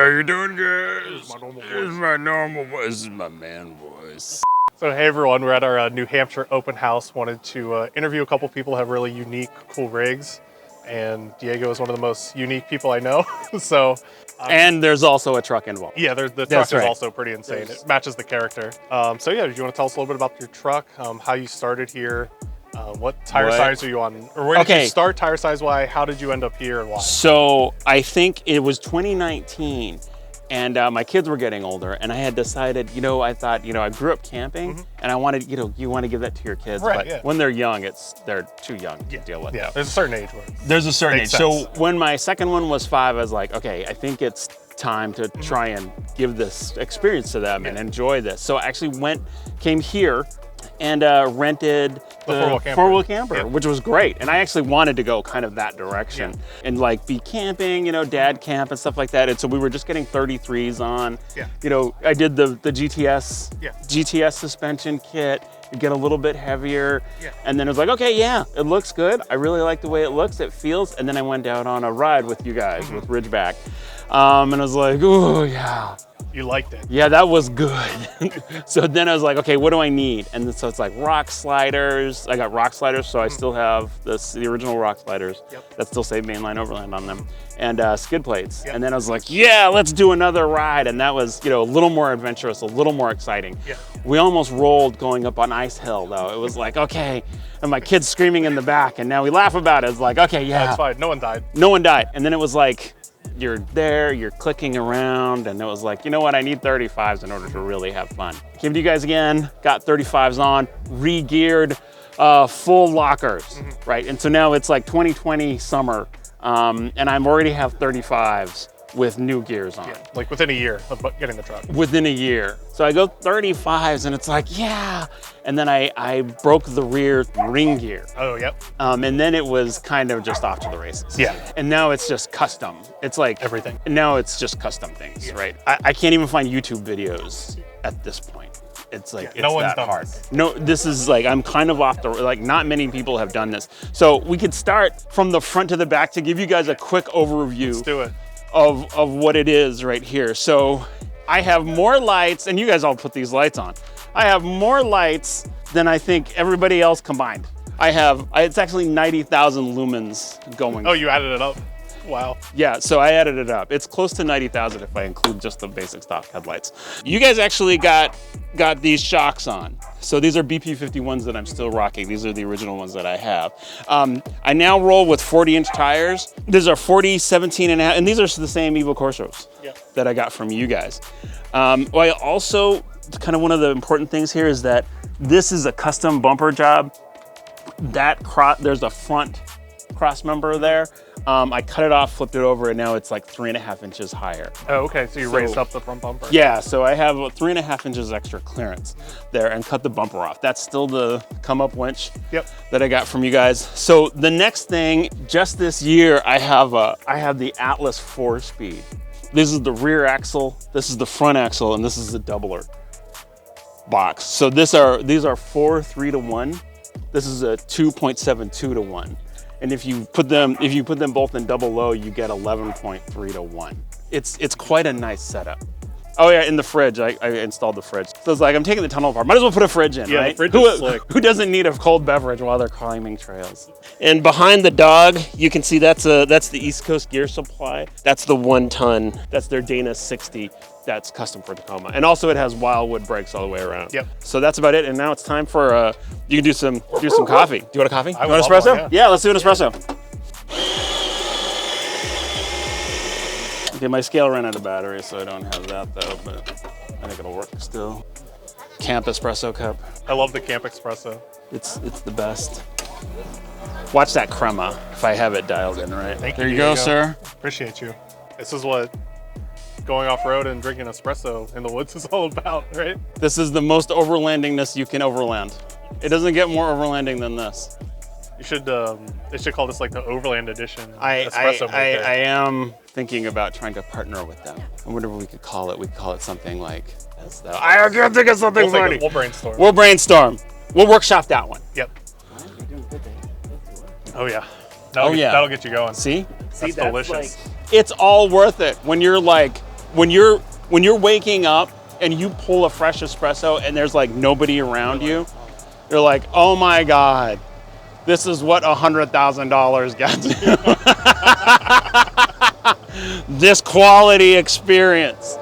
how you doing, guys? This is my normal voice. This is my man voice. So hey everyone, we're at our New Hampshire open house. Wanted to interview a couple people who have really unique, cool rigs. And Diego is one of the most unique people I know. So, and there's also a truck involved. Yeah, the truck is also pretty insane. It matches the character. So yeah, do you want to tell us a little bit about your truck, how you started here, what tire size are you on, or where did you start tire size wise? How did you end up here and why? So I think it was 2019. And my kids were getting older, and I had decided, I thought, I grew up camping, and I wanted, you want to give that to your kids, but when they're young, they're too young to deal with. Yeah, there's a certain age where there's a certain age. So when my second one was 5, I was like, okay, I think it's time to try and give this experience to them and enjoy this. So I actually came here and rented the four-wheel camper, which was great. And I actually wanted to go kind of that direction and like be camping, dad camp and stuff like that. And so we were just getting 33s on. I did the GTS suspension kit. You get a little bit heavier. And then it was like, okay, it looks good. I really like the way it looks, it feels. And then I went out on a ride with you guys with Ridgeback. And I was like, oh yeah. You liked it. Yeah, that was good. So then I was like, okay, what do I need? And so it's like rock sliders. I got rock sliders, so I still have the original rock sliders that still say mainline overland on them, and skid plates. And then I was like, yeah, let's do another ride. And that was, a little more adventurous, a little more exciting. We almost rolled going up on Ice Hill, though. It was like, okay, and my kid's screaming in the back, and now we laugh about it. It's like, okay, that's fine. No one died. No one died. And then it was like, you're there, you're clicking around, and it was like, you know what, I need 35s in order to really have fun. Came to you guys again, got 35s on, re-geared, full lockers, right? And so now it's like 2020 summer, and I already have 35s with new gears on. Like within a year of getting the truck. Within a year. So I go 35s and it's like, and then I broke the rear ring gear. Oh, yep. And then it was kind of just off to the races. And now it's just custom. It's like everything. Now it's just custom things, right? I can't even find YouTube videos at this point. It's like, it's that hard. No, this is like, I'm kind of off like not many people have done this. So we could start from the front to the back to give you guys a quick overview. Let's do it. Of what it is right here. So I have more lights, and you guys all put these lights on. I have more lights than I think everybody else combined. It's actually 90,000 lumens going. Oh, you added it up? Wow. Yeah, so I added it up. It's close to 90,000 if I include just the basic stock headlights. You guys actually got these shocks on. So these are BP51s that I'm still rocking. These are the original ones that I have. I now roll with 40-inch tires. These are 40, 17 and a half, and these are the same Evo Corsos that I got from you guys. I also, kind of one of the important things here is that this is a custom bumper job. There's a front cross member there. I cut it off, flipped it over, and now it's like 3.5 inches higher. Oh, okay, so you raised up the front bumper. Yeah, so I have 3.5 inches extra clearance there and cut the bumper off. That's still the come up winch that I got from you guys. So the next thing, just this year, I have the Atlas 4-speed. This is the rear axle, this is the front axle, and this is the doubler box. So these are 4 3-to-1. This is a 2.72-to-1. And if you put them both in double low, you get 11.3-to-1. It's quite a nice setup. Oh yeah, in the fridge, I installed the fridge. So it's like, I'm taking the tunnel apart, might as well put a fridge in, right? The fridge is slick. Who doesn't need a cold beverage while they're climbing trails? And behind the dog, you can see that's the East Coast Gear Supply. That's the 1 ton. That's their Dana 60. That's custom for Tacoma. And also it has Wildwood brakes all the way around. So that's about it. And now it's time for, you can do some coffee. Do you want a coffee? I you want an espresso? Yeah, let's do an espresso. Okay, my scale ran out of battery, so I don't have that though, but I think it'll work still. Camp espresso cup. I love the Camp Espresso. It's the best. Watch that crema, if I have it dialed in right. There you go, sir. Appreciate you. This is what going off-road and drinking espresso in the woods is all about, right? This is the most overlandingness you can overland. It doesn't get more overlanding than this. You should, they should call this like the Overland edition. I am thinking about trying to partner with them. I wonder what we could call it. We could call it something like, I can't think of something funny. We'll brainstorm. We'll brainstorm. We'll workshop that one. Yep. Oh yeah. That'll get you going. See? That's delicious. It's all worth it when you're like when you're waking up and you pull a fresh espresso and there's like nobody around you, you're like, oh my God, this is what $100,000 gets you. This quality experience.